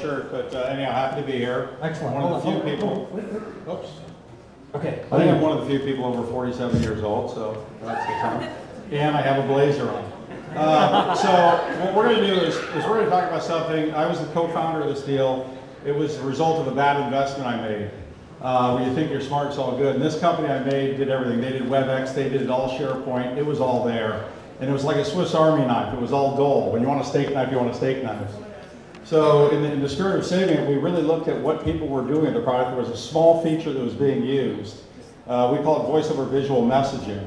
shirt, but anyhow, happy to be here. Excellent. One of the few people. Oops. Okay. I think I'm one of the few people over 47 years old, so that's the time. And I have a blazer on. So what we're going to do is we're going to talk about something. I was the co-founder of this deal. It was the result of a bad investment I made. When you think you're smart, it's all good. And this company I made did everything. They did WebEx, they did it all SharePoint. It was all there. And it was like a Swiss Army knife. It was all dull. When you want a steak knife, you want a steak knife. So in the spirit of saving it, we really looked at what people were doing with the product. There was a small feature that was being used. We call it voice over visual messaging.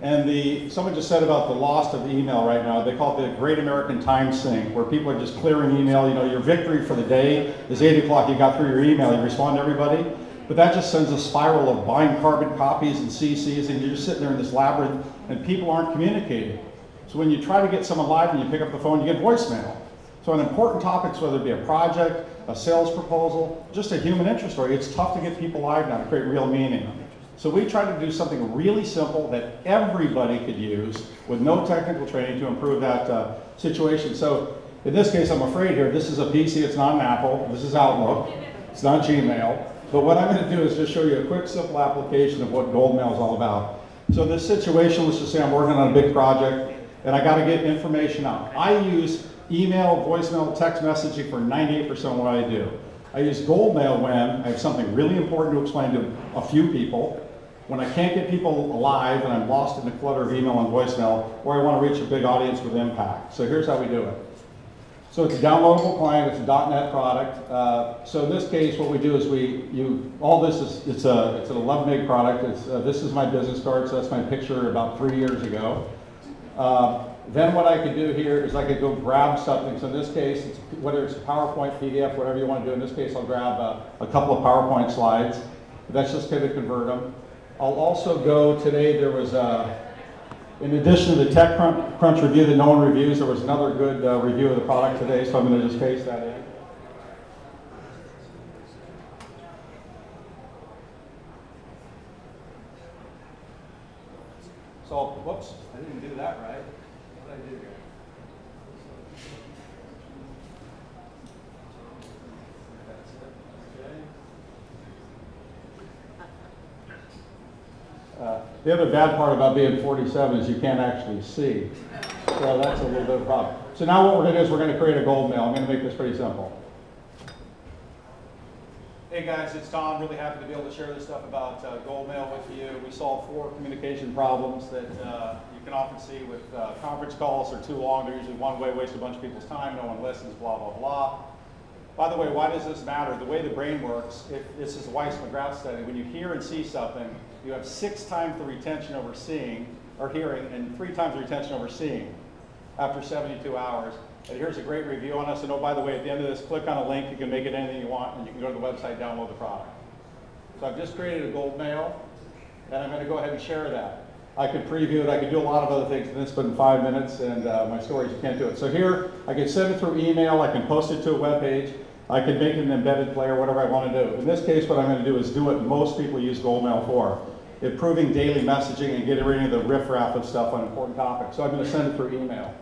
And someone just said about the loss of the email right now, they call it the Great American Time Sink, where people are just clearing email. You know, your victory for the day is 8 o'clock, you got through your email, you respond to everybody. But that just sends a spiral of buying carbon copies and CCs, and you're just sitting there in this labyrinth, and people aren't communicating. So when you try to get someone live and you pick up the phone, you get voicemail. So on important topics, whether it be a project, a sales proposal, just a human interest story, it's tough to get people live now to create real meaning. So we tried to do something really simple that everybody could use with no technical training to improve that situation. So in this case, I'm afraid here, this is a PC, it's not an Apple, this is Outlook, it's not Gmail. But what I'm going to do is just show you a quick, simple application of what GoldMail is all about. So this situation, let's just say I'm working on a big project, and I got to get information out. I use email, voicemail, text messaging for 98% of what I do. I use GoldMail when I have something really important to explain to a few people, when I can't get people alive and I'm lost in the clutter of email and voicemail, or I want to reach a big audience with impact. So here's how we do it. So it's a downloadable client, it's a .NET product. So in this case, what we do is all this is, it's an 11 meg product. This is my business card, so that's my picture about 3 years ago. Then what I could do here is I could go grab something. So in this case, whether it's a PowerPoint, PDF, whatever you want to do. In this case, I'll grab a couple of PowerPoint slides. That's just going to convert them. I'll also go, today there was, in addition to the TechCrunch review that no one reviews, there was another good review of the product today, so I'm going to just paste that in. So, whoops, I didn't do that right. What did I do here? That's it. Okay. The other bad part about being 47 is you can't actually see. So that's a little bit of a problem. So now what we're going to do is we're going to create a GoldMail. I'm going to make this pretty simple. Hey guys, it's Tom. Really happy to be able to share this stuff about GoldMail with you. We solve 4 communication problems that you can often see with conference calls. They're too long. They're usually one way, waste a bunch of people's time. No one listens, blah, blah, blah. By the way, why does this matter? The way the brain works, this is a Weiss-McGrath study. When you hear and see something, you have 6 times the retention over seeing, or hearing, and 3 times the retention over seeing after 72 hours. And here's a great review on us. And oh, by the way, at the end of this, click on a link. You can make it anything you want, and you can go to the website, download the product. So I've just created a GoldMail, and I'm going to go ahead and share that. I could preview it. I could do a lot of other things, and this has been 5 minutes, and my stories, you can't do it. So here, I can send it through email. I can post it to a web page. I can make it an embedded player, whatever I want to do. In this case, what I'm going to do is do what most people use GoldMail for, improving daily messaging and getting rid of the riffraff of stuff on important topics. So I'm going to send it through email.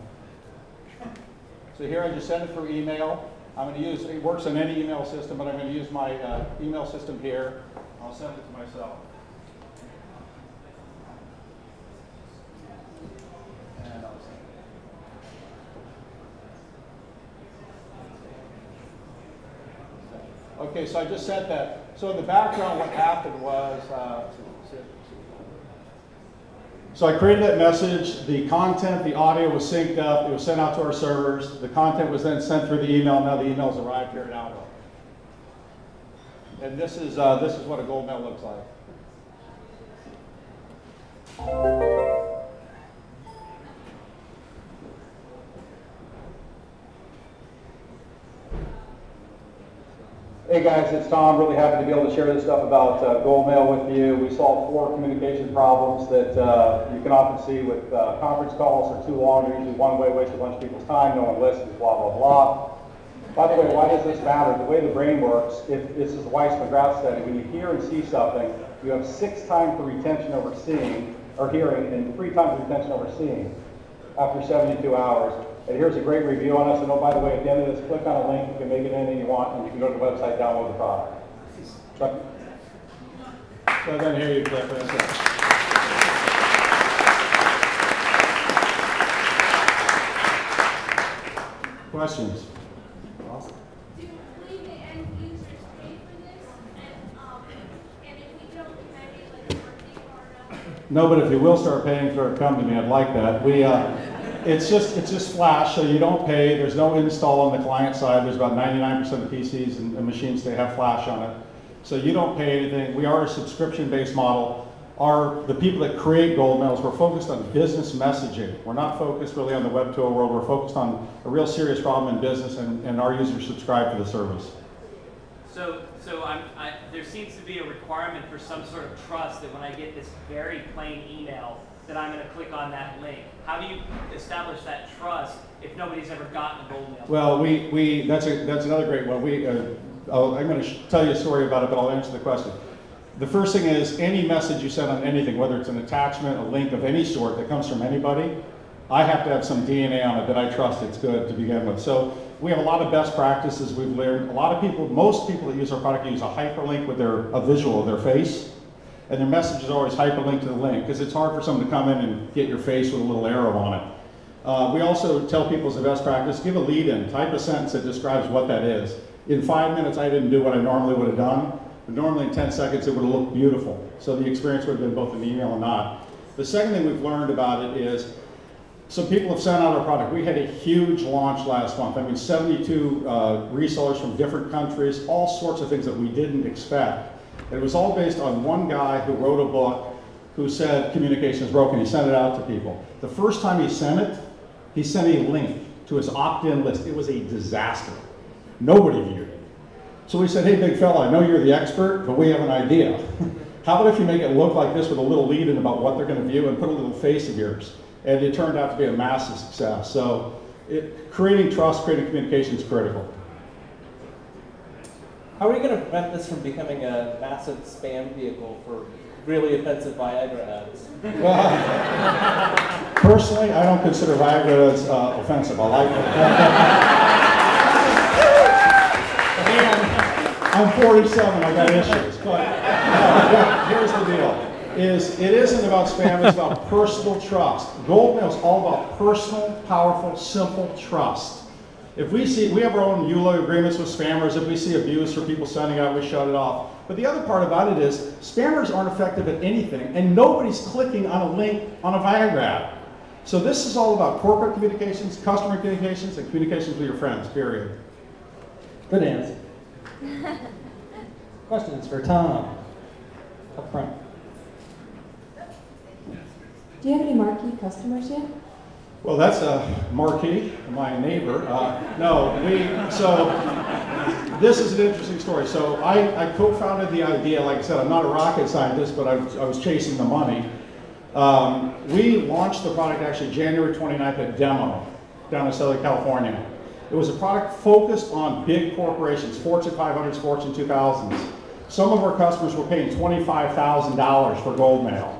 So here I just send it through email. I'm going to use, it works on any email system, but I'm going to use my email system here. I'll send it to myself. And I'll send it. Okay, so I just sent that. So in the background, what happened was, so I created that message, the content, the audio was synced up, it was sent out to our servers, the content was then sent through the email, now the emails arrived here at Outlook. And this is what a GoldMail looks like. Hey guys, it's Tom. Really happy to be able to share this stuff about GoldMail with you. We solve 4 communication problems that you can often see with conference calls. They're too long. They're usually one way, waste a bunch of people's time. No one listens, blah, blah, blah. By the way, why does this matter? The way the brain works, this is a Weiss-McGrath study. When you hear and see something, you have 6 times the retention over seeing, or hearing, and 3 times the retention over seeing after 72 hours. And here's a great review on us. And oh, by the way, at the end of this, click on a link. You can make it anything you want, and you can go to the website, download the product. So then here you click this. Questions? Awesome. Do we, the end users, pay for this? And if we don't, can I make like a birthday card? No, but if you will start paying for it, come to me. I'd like that. It's just flash, so you don't pay. There's no install on the client side. There's about 99% of PCs and machines that have flash on it. So you don't pay anything. We are a subscription-based model. The people that create GoldMails, we're focused on business messaging. We're not focused really on the web tool world. We're focused on a real serious problem in business, and our users subscribe to the service. So there seems to be a requirement for some sort of trust that when I get this very plain email that I'm going to click on that link. How do you establish that trust if nobody's ever gotten a GoldMail? Well, that's another great one. I'm going to tell you a story about it, but I'll answer the question. The first thing is, any message you send on anything, whether it's an attachment, a link of any sort that comes from anybody, I have to have some DNA on it that I trust it's good to begin with. So we have a lot of best practices we've learned. Most people that use our product use a hyperlink with a visual of their face, and their message is always hyperlinked to the link, because it's hard for someone to come in and get your face with a little arrow on it. We also tell people as a best practice, give a lead-in, type a sentence that describes what that is. In 5 minutes, I didn't do what I normally would have done, but normally in 10 seconds, it would have looked beautiful. So the experience would have been both an email and not. The second thing we've learned about it is, some people have sent out our product. We had a huge launch last month. I mean, 72 resellers from different countries, all sorts of things that we didn't expect. And it was all based on one guy who wrote a book who said communication is broken. He sent it out to people. The first time he sent it, he sent a link to his opt-in list. It was a disaster. Nobody viewed it. So we said, hey, big fella, I know you're the expert, but we have an idea. How about if you make it look like this with a little lead-in about what they're going to view and put a little face of yours? And it turned out to be a massive success. So creating trust, creating communication is critical. How are you going to prevent this from becoming a massive spam vehicle for really offensive Viagra ads? Well, personally, I don't consider Viagra as offensive. I like it. And I'm 47, I got issues. But here's the deal. It isn't about spam, it's about personal trust. GoldMail is all about personal, powerful, simple trust. If we have our own EULA agreements with spammers. If we see abuse for people sending out, we shut it off. But the other part about it is, spammers aren't effective at anything, and nobody's clicking on a link on a Viagra ad. So this is all about corporate communications, customer communications, and communications with your friends, period. Good answer. Questions for Tom? Up front. Do you have any marquee customers yet? Well, that's a marquee, my neighbor. So this is an interesting story. So I co-founded the idea. Like I said, I'm not a rocket scientist, but I was chasing the money. We launched the product actually January 29th at Demo down in Southern California. It was a product focused on big corporations, Fortune 500s, Fortune 2000s. Some of our customers were paying $25,000 for GoldMail.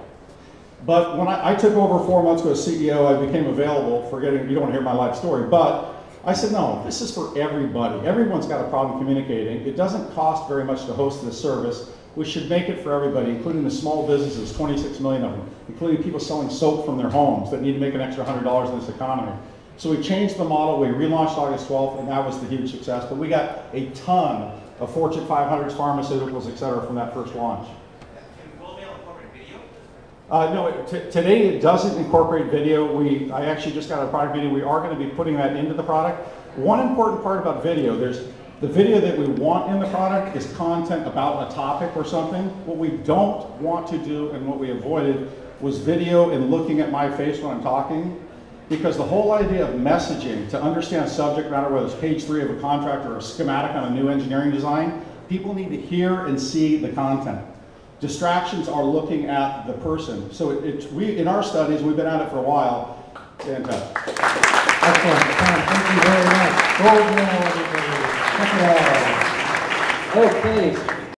But when I took over 4 months ago as CEO, I became available. You don't want to hear my life story, but I said, no, this is for everybody. Everyone's got a problem communicating. It doesn't cost very much to host this service. We should make it for everybody, including the small businesses, 26 million of them, including people selling soap from their homes that need to make an extra $100 in this economy. So we changed the model, we relaunched August 12th, and that was the huge success. But we got a ton of Fortune 500s, pharmaceuticals, et cetera, from that first launch. Can GoldMail incorporate video? No, today it doesn't incorporate video. I actually just got a product video. We are going to be putting that into the product. One important part about video, the video that we want in the product is content about a topic or something. What we don't want to do and what we avoided was video and looking at my face when I'm talking. Because the whole idea of messaging, to understand subject matter, whether it's page 3 of a contract or a schematic on a new engineering design, people need to hear and see the content. Distractions are looking at the person. So in our studies, we've been at it for a while. Fantastic. Excellent. Thank you very much. GoldMail, everybody. Check it out. Okay.